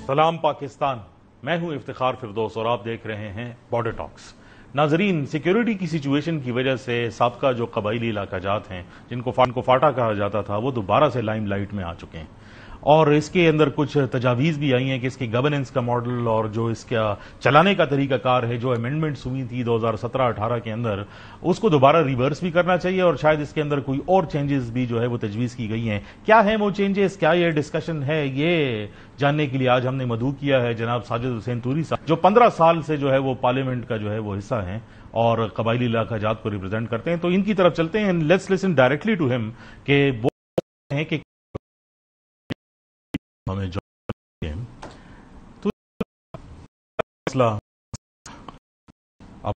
سلام پاکستان، میں ہوں افتخار فردوس اور آپ دیکھ رہے ہیں بارڈر ٹاکس۔ ناظرین، سیکیورٹی کی سچویشن کی وجہ سے سابقہ جو قبائلی علاقہ جات ہیں جن کو فاٹا کہا جاتا تھا وہ دوبارہ سے لائم لائٹ میں آ چکے ہیں، اور اس کے اندر کچھ تجاویز بھی آئی ہیں کہ اس کی گورننس کا ماڈل اور جو اس کا چلانے کا طریقہ کار ہے، جو امینڈمنٹس ہوئی تھی 2017-18 کے اندر، اس کو دوبارہ ریورس بھی کرنا چاہیے، اور شاید اس کے اندر کوئی اور چینجز بھی جو ہے وہ تجویز کی گئی ہیں۔ کیا ہیں وہ چینجز، کیا یہ ڈسکشن ہے، یہ جاننے کے لیے آج ہم نے مدعو کیا ہے جناب ساجد حسین توری صاحب، جو 15 سال سے جو ہے وہ پارلیمنٹ کا جو ہے وہ حصہ ہیں اور قبائلی علاقہ جات کو ریپرزینٹ کرتے ہیں۔ تو ان کی طرف چلتے ہیں، لیٹس لسن ڈائریکٹلی ٹو ہم کہ وہ ہیں کہ ہمیں جو تو مسئلہ آپ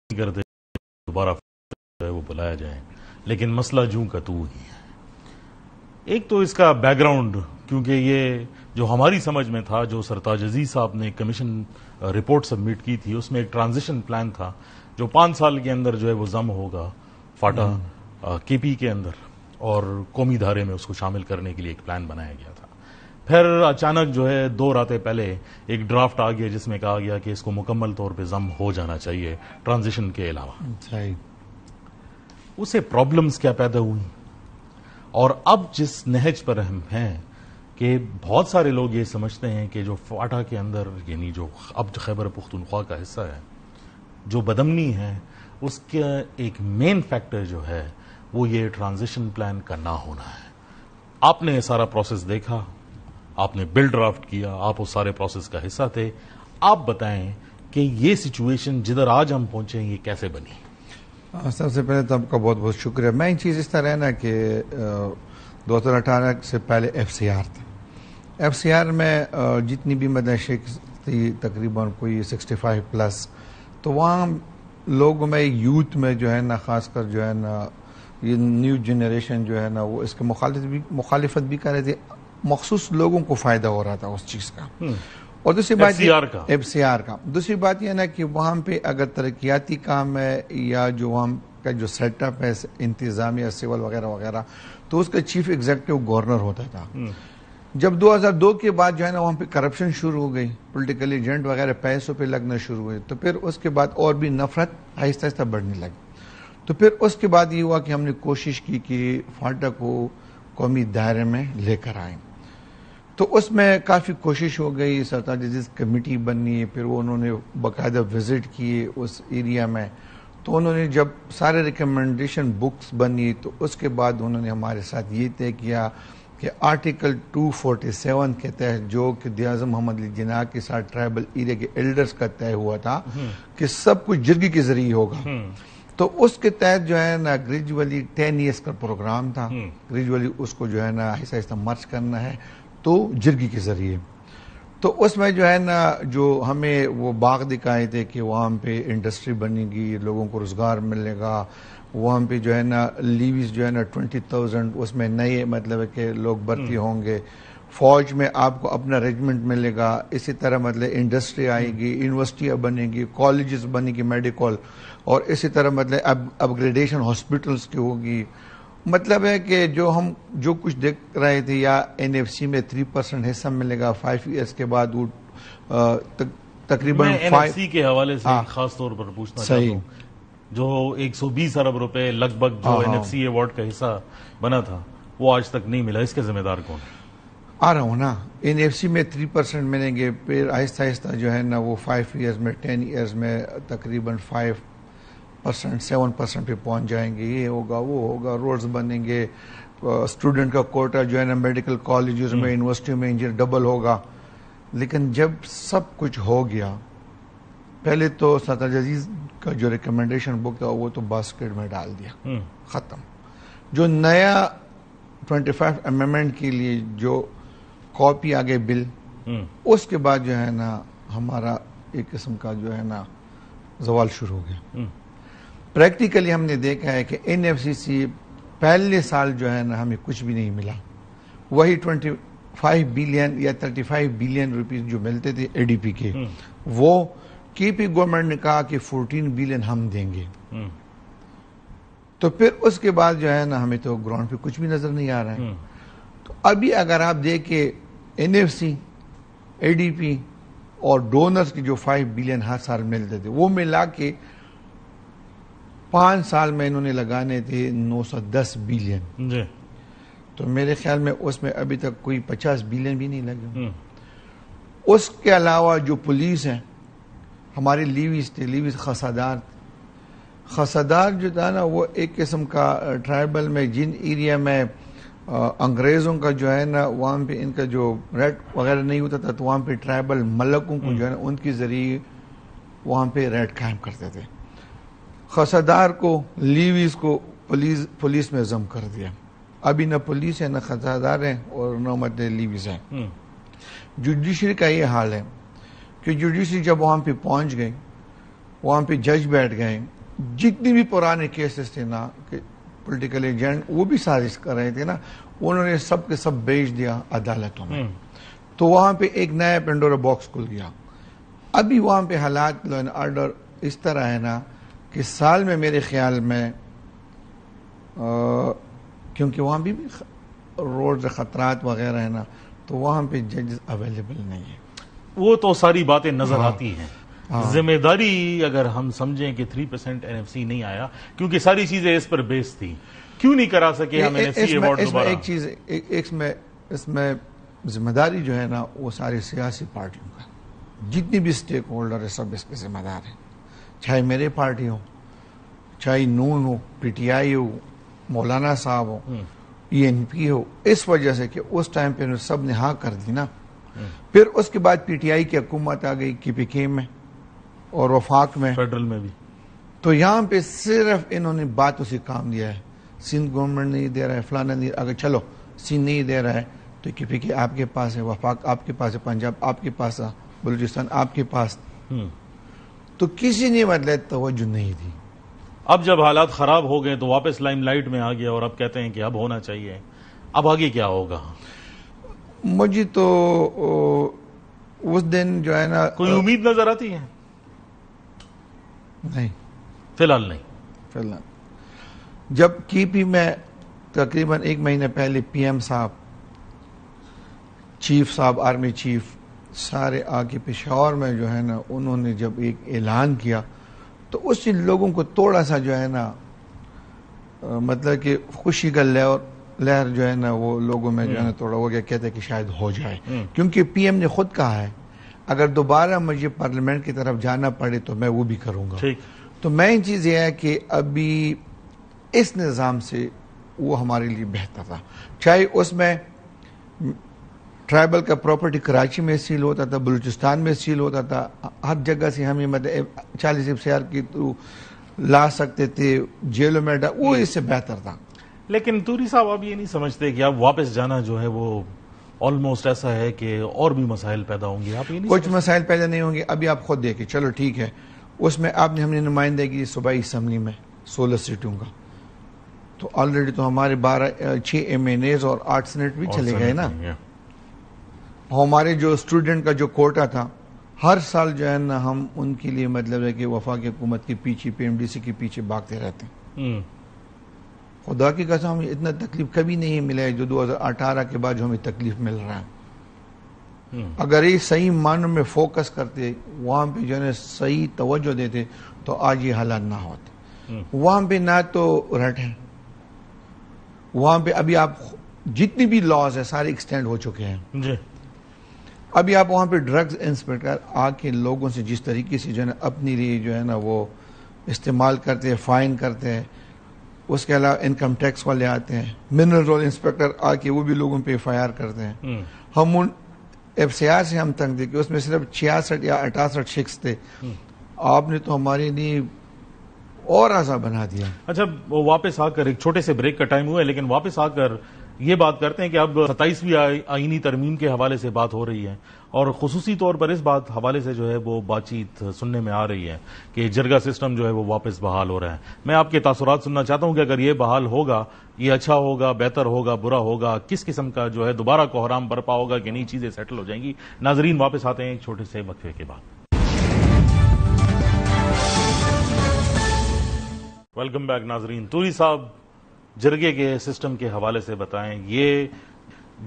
کرتے دوبارہ جو ہے وہ بلایا جائے، لیکن مسئلہ جوں کا تو ہی ہے۔ ایک تو اس کا بیک گراؤنڈ، کیونکہ یہ جو ہماری سمجھ میں تھا، جو سرتاج عزیز صاحب نے کمیشن رپورٹ سبمٹ کی تھی، اس میں ایک ٹرانزیشن پلان تھا جو 5 سال کے اندر جو ہے وہ ضم ہوگا فاٹا کے پی کے اندر، اور قومی دھارے میں اس کو شامل کرنے کے لیے ایک پلان بنایا گیا تھا۔ پھر اچانک جو ہے 2 راتیں پہلے ایک ڈرافٹ آ گیا جس میں کہا گیا کہ اس کو مکمل طور پہ ضم ہو جانا چاہیے ٹرانزیشن کے علاوہ۔ اسے پرابلمز کیا پیدا ہوئی، اور اب جس نہج پر ہم ہیں کہ بہت سارے لوگ یہ سمجھتے ہیں کہ جو فاٹا کے اندر، یعنی جو اب خیبر پختونخوا کا حصہ ہے، جو بدامنی ہے، اس کا ایک مین فیکٹر جو ہے وہ یہ ٹرانزیشن پلان کا نہ ہونا ہے۔ آپ نے یہ سارا پروسیس دیکھا، آپ نے بل ڈرافٹ کیا، آپ اس سارے پروسیس کا حصہ تھے، آپ بتائیں کہ یہ سچویشن جدھر آج ہم پہنچے یہ کیسے بنی؟ سب سے پہلے تو آپ کا بہت بہت شکریہ۔ میں چیز اس طرح ہے نا کہ 2018 سے پہلے ایف سی آر تھا۔ ایف سی آر میں جتنی بھی مدرسے تھی تقریباً کوئی 65 پلس، تو وہاں لوگوں میں یوتھ میں جو ہے نا، خاص کر جو ہے نا یہ نیو جنریشن جو ہے نا، وہ اس کے مخالفت بھی کر رہے تھے، مخصوص لوگوں کو فائدہ ہو رہا تھا اس چیز کا۔ اور دوسری بات ایف سی آر کا دوسری بات یہ نا کہ وہاں پہ اگر ترقیاتی کام ہے یا جو وہاں کا جو سیٹ اپ ہے انتظامیہ سول وغیرہ وغیرہ، تو اس کا چیف ایگزیکٹو گورنر ہوتا تھا۔ جب 2002 کے بعد جو ہے نا وہاں پہ کرپشن شروع ہو گئی، پولیٹیکل ایجنٹ وغیرہ پیسوں پہ لگنا شروع ہوئے، تو پھر اس کے بعد اور بھی نفرت آہستہ آہستہ بڑھنے لگی۔ تو پھر اس کے بعد یہ ہوا کہ ہم نے کوشش کی کہ فاٹا کو قومی دائرے میں لے کر آئیں۔ تو اس میں کافی کوشش ہو گئی، سرتاج عزیز کمیٹی بنی، پھر وہ انہوں نے باقاعدہ وزٹ کیے اس ایریا میں، تو انہوں نے جب سارے ریکمنڈیشن بکس بنی تو اس کے بعد انہوں نے ہمارے ساتھ یہ طے کیا کہ آرٹیکل 247 کے تحت جو کہ قائد اعظم محمد علی جناح کے ساتھ ٹرائبل ایریا کے ایلڈرز کا طے ہوا تھا کہ سب کچھ جرگی کے ذریعے ہوگا، تو اس کے تحت جو ہے نا گریجولی 10 ایئرس کا پروگرام تھا، گریجولی اس کو جو ہے نا آہستہ آہستہ مرچ کرنا ہے تو جرگی کے ذریعے۔ تو اس میں جو ہے نا جو ہمیں وہ باغ دکھائے تھے کہ وہاں پہ انڈسٹری بنے گی، لوگوں کو روزگار ملے گا، وہاں پہ جو ہے نا لیویز جو ہے نا 20,000 اس میں نئے مطلب ہے کہ لوگ بھرتی ہوں گے، فوج میں آپ کو اپنا ریجمنٹ ملے گا، اسی طرح مطلب انڈسٹری آئے گی، یونیورسٹیاں بنے گی، کالجز بنے گی میڈیکل، اور اسی طرح مطلب اپ گریڈیشن ہاسپٹلس کی ہوگی۔ مطلب ہے کہ جو کچھ دیکھ رہے تھے، یا این ایف سی میں 3% حصہ ملے گا 5 ایئرس کے بعد، وہ تقریباً میں این ایف سی کے حوالے سے خاص طور پر پوچھنا چاہتا ہوں، جو 120 ارب روپے لگ بھگ جو این ایف سی ایوارڈ کا حصہ بنا تھا وہ آج تک نہیں ملا، اس کے ذمہ دار کون ہے؟ آ رہا ہوں نا، این ایف سی میں 3% ملیں گے، پھر آہستہ آہستہ جو ہے نا وہ 5 ایئرز میں 10 ایئرز میں تقریباً 5% 7% پہ پہنچ جائیں گے، یہ ہوگا وہ ہوگا، روڈز بنیں گے، اسٹوڈنٹ کا کوٹا جو ہے نا میڈیکل کالجز میں یونیورسٹیوں میں انجینئر ڈبل ہوگا۔ لیکن جب سب کچھ ہو گیا، پہلے تو سرتاج عزیز کا جو ریکمنڈیشن بک تھا وہ تو باسکٹ میں ڈال دیا، ختم۔ جو نیا 25 امینڈمنٹ کے لیے جو کاپی آگے بل، اس کے بعد جو ہے نا ہمارا ایک قسم کا جو ہے نا زوال شروع ہو گیا۔ پریکٹیکلی ہم نے دیکھا ہے کہ این ایف سی سی پہلے سال جو ہے نا ہمیں کچھ بھی نہیں ملا، وہی 25 بلین یا 35 بلین روپیز جو ملتے تھے اے ڈی پی کے، وہ کے پی گورنمنٹ نے کہا کہ 14 بلین ہم دیں گے۔ تو پھر اس کے بعد جو ہے نا ہمیں تو گراؤنڈ پہ کچھ بھی نظر نہیں آ رہا ہے۔ تو ابھی اگر آپ دیکھیں این ایف سی اے ڈی پی اور ڈونرز کی جو 5 بلین ہر سال ملتے تھے، وہ ملا کے 5 سال میں انہوں نے لگانے تھے 910 بلین جی. تو میرے خیال میں اس میں ابھی تک کوئی 50 بلین بھی نہیں لگے. اس کے علاوہ جو پولیس ہیں ہمارے لیویز تھے، لیویز خسادار جو تھا نا وہ ایک قسم کا ٹرائبل میں جن ایریا میں انگریزوں کا جو ہے نا وہاں پہ ان کا جو ریٹ وغیرہ نہیں ہوتا تھا تو وہاں پہ ٹرائبل ملکوں کو جو ہے نا ان کے ذریعے وہاں پہ ریٹ قائم کرتے تھے. خسادار کو لیویز کو پولیس میں ضم کر دیا. ابھی نہ پولیس ہے نہ خسادار ہیں اور نہ مت لیویز ہیں. جوڈیشری کا یہ حال ہے کہ جوڈیشری جب وہاں پہ پہنچ گئی، وہاں پہ جج بیٹھ گئے، جتنی بھی پرانے کیسز تھے نا کہ پولیٹیکل ایجنٹ وہ بھی سازش کر رہے تھے نا، انہوں نے سب کے سب بیچ دیا عدالتوں میں. تو وہاں پہ ایک نیا پینڈورا باکس کھل گیا. ابھی وہاں پہ حالات لا اینڈ آرڈر اس طرح ہے نا کہ سال میں میرے خیال میں کیونکہ وہاں بھی روڈ خطرات وغیرہ ہے نا تو وہاں پہ ججز اویلیبل نہیں ہے. وہ تو ساری باتیں نظر آتی ہیں. ذمہ داری اگر ہم سمجھیں کہ 3% NFC نہیں آیا کیونکہ ساری چیزیں اس پر بیس تھی، کیوں نہیں کرا سکے ہم NFC ایوارڈ دوبارہ؟ ایک چیز اس میں ذمہ داری جو ہے نا وہ سارے سیاسی پارٹیوں کا، جتنی بھی سٹیک ہولڈر ہے سب اس پہ ذمہ دار ہیں، چاہے میرے پارٹی ہو، چاہے نون ہو، پی ٹی آئی ہو، مولانا صاحب ہو، ENP ہو. اس وجہ سے کہ اس ٹائم پہ سب نے ہاں کر دی نا. پھر اس کے بعد پی ٹی آئی کی حکومت آ گئی KPK میں اور وفاق میں، فیڈرل میں بھی. تو یہاں پہ صرف انہوں نے باتوں سے کام دیا ہے. سندھ گورنمنٹ نہیں دے رہا ہے، فلانا نہیں، اگر چلو سندھ نہیں دے رہا ہے تو KPK آپ کے پاس ہے، وفاق آپ کے پاس ہے، پنجاب آپ کے پاس ہے، بلوچستان آپ کے پاس. تو کسی نے مطلب توجہ نہیں دی. اب جب حالات خراب ہو گئے تو واپس لائم لائٹ میں آ گیا اور اب کہتے ہیں کہ اب ہونا چاہیے. اب آگے کیا ہوگا؟ مجھے تو اس دن جو ہے نا کوئی امید نظر آتی ہے؟ نہیں، فی الحال نہیں. فی الحال جب KP میں تقریباً 1 مہینے پہلے PM صاحب، چیف صاحب، آرمی چیف سارے آ کے پشاور میں جو ہے نا انہوں نے جب ایک اعلان کیا تو اس سے لوگوں کو تھوڑا سا جو ہے نا مطلب کہ خوشی کا لہر جو ہے نا وہ لوگوں میں جو ہے نا تھوڑا ہو گیا، کہتے ہیں کہ شاید ہو جائے. کیونکہ PM نے خود کہا ہے اگر دوبارہ مجھے پارلیمنٹ کی طرف جانا پڑے تو میں وہ بھی کروں گا. تو مین چیز یہ ہے کہ ابھی اس نظام سے وہ ہمارے لیے بہتر تھا. چاہے اس میں ٹرائبل کا پراپرٹی کراچی میں سیل ہوتا تھا، بلوچستان میں سیل ہوتا تھا، ہر جگہ سے ہمیں مطلب 40 FCR کی تو لا سکتے تھے، جیلوں میں وہ اس سے بہتر تھا. لیکن توری صاحب آپ یہ نہیں سمجھتے کہ اب واپس جانا جو ہے وہ آلموسٹ ایسا ہے کہ اور بھی مسائل پیدا ہوں گے؟ آپ یہ نہیں کچھ مسائل پیدا نہیں ہوں گے. ابھی آپ خود دیکھیں، چلو ٹھیک ہے، اس میں آپ نے ہم نے نمائندگی صوبائی اسمبلی میں 16 سیٹوں کا، تو آلریڈی تو ہمارے 6 MNAs اور 8 سینٹ بھی چلے گئے نا. ہمارے جو اسٹوڈنٹ کا جو کوٹا تھا ہر سال جو ہے نا ہم ان کے لیے مطلب ہے کہ وفاقی حکومت کے پیچھے PMDC کے پیچھے بھاگتے رہتے ہیں. خدا کی قسم ہمیں اتنا تکلیف کبھی نہیں ملا ہے جو 2018 کے بعد جو ہمیں تکلیف مل رہا ہے. اگر یہ صحیح معنوں میں فوکس کرتے، وہاں پہ جو ہے صحیح توجہ دیتے تو آج یہ حالات نہ ہوتے. وہاں پہ نہ تو رٹ ہے، وہاں پہ ابھی آپ جتنی بھی لاز ہے سارے ایکسٹینڈ ہو چکے ہیں. ابھی آپ وہاں پہ ڈرگز انسپیکٹر آ کے لوگوں سے جس طریقے سے جو ہے نا اپنی لیے جو ہے نا وہ استعمال کرتے ہیں، فائن کرتے ہیں. اس کے علاوہ انکم ٹیکس والے آتے ہیں، منرل رول انسپیکٹر آ کے وہ بھی لوگوں پہ FIR کرتے ہیں. ہم ان FCR سے ہم تنگ تھے کہ اس میں صرف 66 یا 68 شخص تھے. آپ نے تو ہمارے لیے اور آسان بنا دیا. اچھا، وہ واپس آ کر ایک چھوٹے سے بریک کا ٹائم ہوا ہے، لیکن واپس آ کر یہ بات کرتے ہیں کہ اب 27ویں آئینی ترمیم کے حوالے سے بات ہو رہی ہے اور خصوصی طور پر اس بات حوالے سے جو ہے وہ بات چیت سننے میں آ رہی ہے کہ جرگہ سسٹم جو ہے وہ واپس بحال ہو رہا ہے. میں آپ کے تاثرات سننا چاہتا ہوں کہ اگر یہ بحال ہوگا یہ اچھا ہوگا، بہتر ہوگا، برا ہوگا، کس قسم کا جو ہے دوبارہ کوحرام برپا ہوگا کہ نئی چیزیں سیٹل ہو جائیں گی. ناظرین واپس آتے ہیں ایک چھوٹے سے وقفے کے بعد. ویلکم بیک ناظرین. توری صاحب جرگے کے سسٹم کے حوالے سے بتائیں، یہ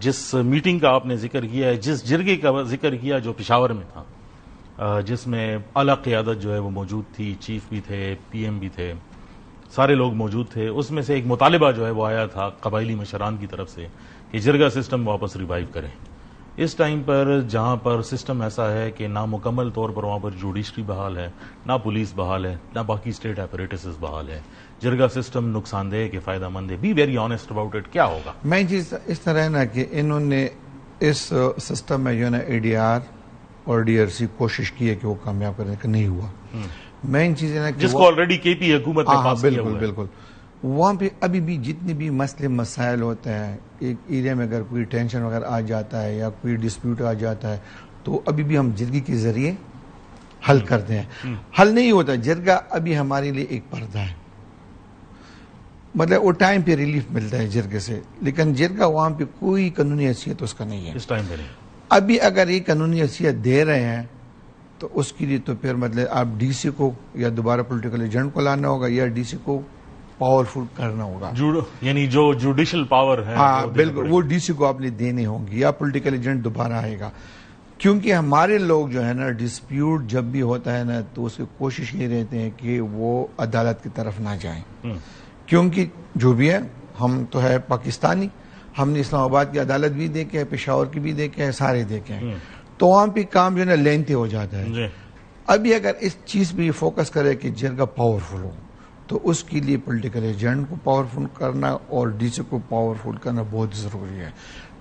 جس میٹنگ کا آپ نے ذکر کیا ہے، جس جرگے کا ذکر کیا جو پشاور میں تھا، جس میں اعلیٰ قیادت جو ہے وہ موجود تھی، چیف بھی تھے، پی ایم بھی تھے، سارے لوگ موجود تھے، اس میں سے ایک مطالبہ جو ہے وہ آیا تھا قبائلی مشران کی طرف سے کہ جرگہ سسٹم واپس ریوائیو کریں۔ اس ٹائم پر جہاں پر سسٹم ایسا ہے کہ نہ مکمل طور پر وہاں پر جوڈیشری بحال ہے، نہ پولیس بحال ہے، نہ باقی اسٹیٹ ایپریٹسز بحال ہے، جرگہ سسٹم نقصان دہ کہ فائدہ مند ہے، be very honest about it, کیا ہوگا؟ میں چیز اس طرح ہے نا کہ انہوں نے اس سسٹم میں جو ہے نا اے ڈی آر اور ڈی آر سی کوشش کی ہے کہ وہ کامیاب کرنے کا نہیں ہوا۔ مین چیز ہے نا کہ جس کو آلریڈی کے پی حکومت نے پاس کیا ہوا بالکل ہے۔ بالکل وہاں پہ ابھی بھی جتنے بھی مسئلے مسائل ہوتے ہیں، ایک ایریا میں اگر کوئی ٹینشن وغیرہ آ جاتا ہے یا کوئی ڈسپیوٹ آ جاتا ہے تو ابھی بھی ہم جرگے کے ذریعے حل کرتے ہیں۔ حل نہیں ہوتا، جرگہ ابھی ہمارے لیے ایک پردہ ہے، مطلب وہ ٹائم پہ ریلیف ملتا ہے جرگے سے، لیکن جرگہ وہاں پہ کوئی قانونی حیثیت اس کا نہیں ہے اس ٹائم پہ نہیں۔ ابھی۔ اگر یہ قانونی حیثیت دے رہے ہیں تو اس کے لیے تو پھر مطلب آپ ڈی سی کو یا دوبارہ پولیٹیکل ایجنٹ کو لانا ہوگا یا ڈی سی کو پاورفل کرنا ہوگا، یعنی جو جوڈیشل پاور ہے ہاں بالکل، وہ ڈی سی کو آپ نے دینے ہوں گے یا پولیٹیکل ایجنٹ دوبارہ آئے گا۔ کیونکہ ہمارے لوگ جو ہے نا ڈسپیوٹ جب بھی ہوتا ہے نا تو اس کی کوشش یہ رہتے ہیں کہ وہ عدالت کی طرف نہ جائیں، کیونکہ جو بھی ہے ہم تو ہے پاکستانی، ہم نے اسلام آباد کی عدالت بھی دیکھے ہے، پشاور کی بھی دیکھے ہے، سارے دیکھے ہیں، تو وہاں پہ کام جو ہے نا لینتی ہو جاتا ہے۔ ابھی اگر اس چیز پہ فوکس کرے کہ جرگہ پاورفل ہو تو اس کے لیے پولیٹیکل ایجنٹ کو پاورفل کرنا اور ڈی سی کو پاورفل کرنا بہت ضروری ہے۔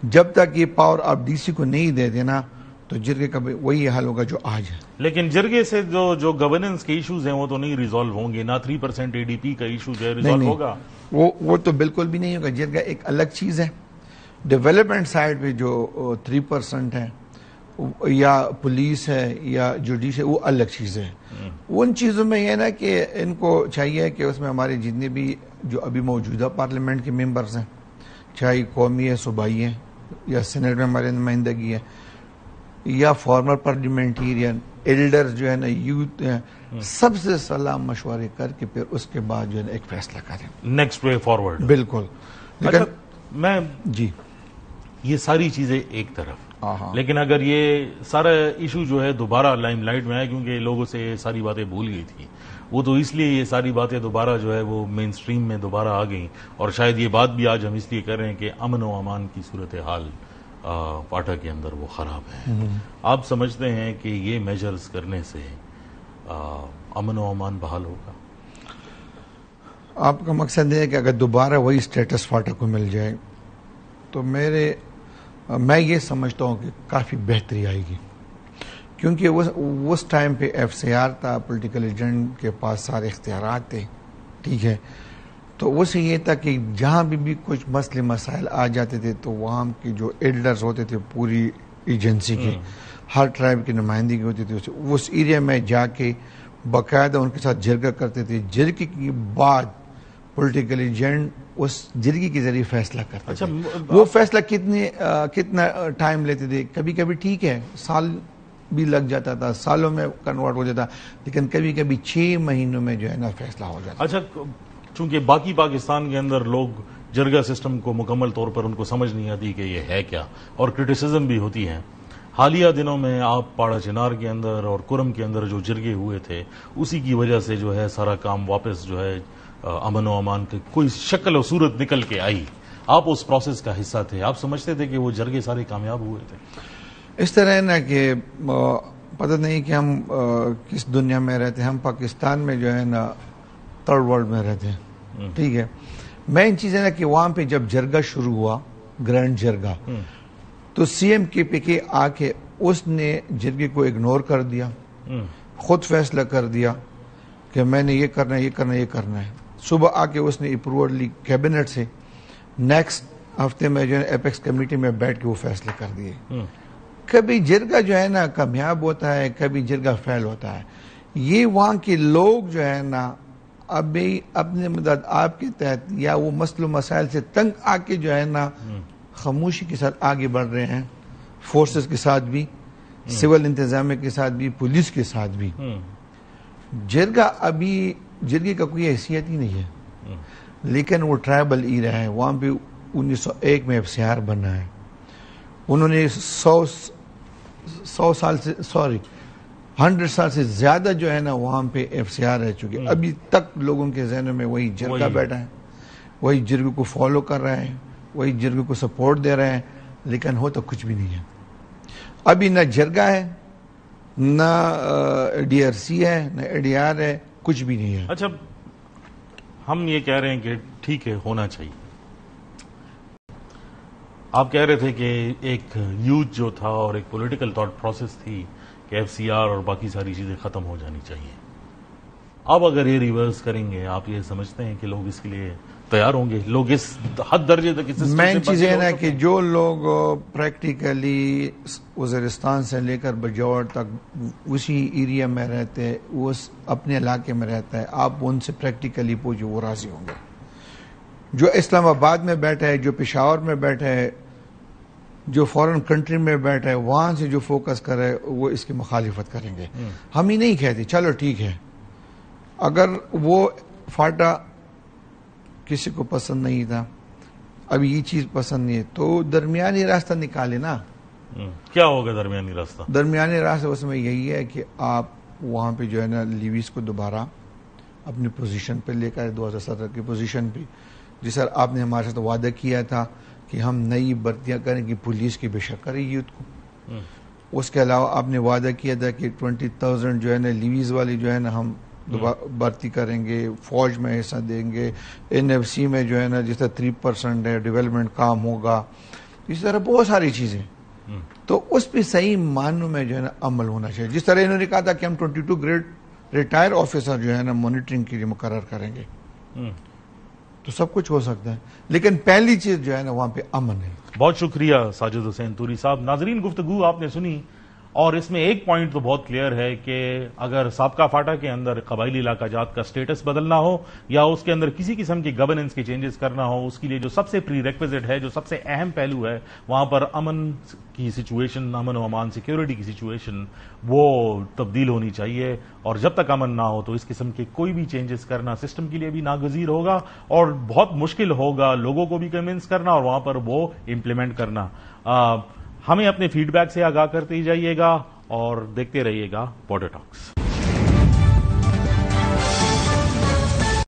جب تک یہ پاور آپ ڈی سی کو نہیں دے دینا تو جرگے کا وہی حل ہوگا جو آج ہے۔ لیکن جرگے سے جو گورننس کے ایشوز ہیں وہ تو نہیں ریزالو ہوں گے، نہ 3% اے ڈی پی کا ایشو جو ہے ریزالو ہوگا، وہ تو بالکل بھی نہیں ہوگا۔ جرگہ ایک الگ چیز ہے، ڈیولپمنٹ سائڈ پہ جو 3% ہے یا پولیس ہے یا جوڈیش ہے وہ الگ چیز ہے۔ ان چیزوں میں یہ نا کہ ان کو چاہیے کہ اس میں ہمارے جتنے بھی جو ابھی موجودہ پارلیمنٹ کے ممبرز ہیں، چاہے قومی ہے، صوبائی ہیں یا سینٹ میں ہمارے نمائندگی ہے یا فارمر پارلیمنٹیرین، ایلڈرز جو ہے نا، یوتھ ہیں، سب سے صلاح مشورے کر کے پھر اس کے بعد جو ہے نا ایک فیصلہ کریں، نیکسٹ وے فارورڈ۔ بالکل۔ لیکن میں جی یہ ساری چیزیں ایک طرف، لیکن اگر یہ سارا ایشو جو ہے دوبارہ لائم لائٹ میں آئے، کیونکہ لوگوں سے یہ ساری باتیں بھول گئی تھی، وہ تو اس لیے یہ ساری باتیں دوبارہ جو ہے وہ مین سٹریم میں دوبارہ آ گئیں، اور شاید یہ بات بھی آج ہم اس لیے کر رہے ہیں کہ امن و امان کی صورتحال پاٹا کے اندر وہ خراب ہے۔ آپ سمجھتے ہیں کہ یہ میجرز کرنے سے امن و امان بحال ہوگا؟ آپ کا مقصد ہے کہ اگر دوبارہ وہی سٹیٹس پاٹا کو مل جائے تو میں یہ سمجھتا ہوں کہ کافی بہتری آئے گی، کیونکہ اس ٹائم پہ ایف سی آر تھا، پولیٹیکل ایجنٹ کے پاس سارے اختیارات تھے، ٹھیک ہے، تو وہ سے یہ تھا کہ جہاں بھی کچھ مسئلے مسائل آ جاتے تھے تو وہاں کے جو ایلڈرز ہوتے تھے پوری ایجنسی کے، ہر ٹرائب کی نمائندگی ہوتی تھی، اس ایریا میں جا کے باقاعدہ ان کے ساتھ جرگہ کرتے تھے، جرگے کے بعد پولیٹیکل ایجنٹ اس جرگی کے ذریعے فیصلہ کرتے تھے۔ وہ فیصلہ کتنا ٹائم لیتے تھے، کبھی کبھی ٹھیک ہے سال بھی لگ جاتا تھا، سالوں میں کنورٹ ہو جاتا، لیکن کبھی کبھی 6 مہینوں میں جو ہے نا فیصلہ ہو جاتا۔ اچھا، چونکہ باقی پاکستان کے اندر لوگ جرگہ سسٹم کو مکمل طور پر ان کو سمجھ نہیں آتی کہ یہ ہے کیا، اور کرٹیسزم بھی ہوتی ہیں۔ حالیہ دنوں میں آپ پاڑا چنار کے اندر اور کرم کے اندر جو جرگے ہوئے تھے اسی کی وجہ سے جو ہے سارا کام واپس جو ہے امن و امان کی کوئی شکل و صورت نکل کے آئی۔ آپ اس پروسیس کا حصہ تھے، آپ سمجھتے تھے کہ وہ جرگے سارے کامیاب ہوئے تھے؟ اس طرح ہے نا کہ پتہ نہیں کہ ہم کس دنیا میں رہتے ہیں، ہم پاکستان میں جو ہے نا تھرڈ ورلڈ میں رہتے ہیں، ٹھیک ہے۔ مین چیز ہے نا کہ وہاں پہ جب جرگہ شروع ہوا، گرینڈ جرگہ، تو سی ایم کے پی کے آ کے اس نے جرگے کو اگنور کر دیا، خود فیصلہ کر دیا کہ میں نے یہ کرنا ہے، یہ کرنا ہے، یہ کرنا ہے۔ صبح آ کے اس نے اپروول لی کیبنٹ سے، نیکسٹ ہفتے میں جو ہے ایپیکس کمیٹی میں بیٹھ کے وہ فیصلے کر دیے۔ کبھی جرگہ جو ہے نا کامیاب ہوتا ہے، کبھی جرگہ فیل ہوتا ہے۔ یہ وہاں کے لوگ جو ہے نا ابھی اپنے مدد آپ کے تحت یا وہ مسئلہ مسائل سے تنگ آ کے جو ہے نا خاموشی کے ساتھ آگے بڑھ رہے ہیں، فورسز کے ساتھ بھی، سول انتظامیہ کے ساتھ بھی، پولیس کے ساتھ بھی۔ جرگہ ابھی جرگے کا کوئی حیثیت ہی نہیں ہے، لیکن وہ ٹرائبل ایریا ہے، وہاں پہ 1901 میں ایف سی آر بنا ہے، انہوں نے 100 سال سے 100 سال سے زیادہ جو ہے نا وہاں پہ FCR رہ چکے. ابھی تک لوگوں کے ذہنوں میں وہی جرگہ بیٹھا ہے, وہی جرگے کو فالو کر رہے ہیں, وہی جرگے کو سپورٹ دے رہے ہیں, لیکن ہو تو کچھ بھی نہیں ہے. ابھی نہ جرگہ ہے, نہ DRC ہے, نہ ADR ہے, کچھ بھی نہیں ہے. اچھا, ہم یہ کہہ رہے ہیں کہ ٹھیک ہے ہونا چاہیے. آپ کہہ رہے تھے کہ ایک یوتھ جو تھا اور ایک پولیٹیکل تھاٹ پروسیس تھی کہ FCR اور باقی ساری چیزیں ختم ہو جانی چاہیے. اب اگر یہ ریورس کریں گے, آپ یہ سمجھتے ہیں کہ لوگ اس کے لیے تیار ہوں گے؟ لوگ اس حد درجے تک اس مین چیز ہے نا کہ جو لوگ پریکٹیکلی وزیرستان سے لے کر بجوڑ تک اسی ایریا میں رہتے, وہ اپنے علاقے میں رہتا ہے, آپ ان سے پریکٹیکلی پوچھو وہ راضی ہوں گے. جو اسلام آباد میں بیٹھا ہے, جو پشاور میں بیٹھا ہے, جو فورن کنٹری میں بیٹھا ہے, وہاں سے جو فوکس کرے وہ اس کی مخالفت کریں گے. ہم ہی نہیں کہتے چلو ٹھیک ہے, اگر وہ فاٹا کسی کو پسند نہیں تھا, اب یہ چیز پسند نہیں ہے, تو درمیانی راستہ نکالے نا. کیا ہوگا درمیانی راستہ؟ درمیانی راستہ اس میں یہی ہے کہ آپ وہاں پہ جو ہے نا لیویز کو دوبارہ اپنی پوزیشن پہ لے کر 2017 کی پوزیشن پہ, جس سر آپ نے ہمارے ساتھ وعدہ کیا تھا کہ ہم نئی بھرتیاں کریں گے, پولیس کی بے شک کرے یوتھ کو. اس کے علاوہ آپ نے وعدہ کیا تھا کہ 20,000 جو ہے نا لیویز والی جو ہے نا ہم بھرتی کریں گے, فوج میں حصہ دیں گے, NFC میں جو ہے نا جس طرح 3% ہے ڈیولپمنٹ کام ہوگا, اس طرح بہت ساری چیزیں. تو اس پہ صحیح معنوں میں جو ہے نا عمل ہونا چاہیے. جس طرح انہوں نے کہا تھا کہ ہم 22 گریڈ ریٹائر آفیسر جو ہے نا مانیٹرنگ کے لیے مقرر کریں گے, تو سب کچھ ہو سکتا ہے, لیکن پہلی چیز جو ہے نا وہاں پہ امن ہے. بہت شکریہ ساجد حسین توری صاحب. ناظرین, گفتگو آپ نے سنی, اور اس میں ایک پوائنٹ تو بہت کلیئر ہے کہ اگر سابقہ فاٹا کے اندر قبائلی علاقہ جات کا سٹیٹس بدلنا ہو یا اس کے اندر کسی قسم کی گورننس کے چینجز کرنا ہو, اس کے لیے جو سب سے پری ریکویزٹ ہے, جو سب سے اہم پہلو ہے, وہاں پر امن کی سچویشن, امن و امان, سیکیورٹی کی سچویشن وہ تبدیل ہونی چاہیے. اور جب تک امن نہ ہو تو اس قسم کے کوئی بھی چینجز کرنا سسٹم کے لیے بھی ناگزیر ہوگا اور بہت مشکل ہوگا لوگوں کو بھی کنونس کرنا اور وہاں پر وہ امپلیمنٹ کرنا. ہمیں اپنے فیڈ بیک سے آگاہ کرتے جائیے گا اور دیکھتے رہیے گا بارڈر ٹاکس.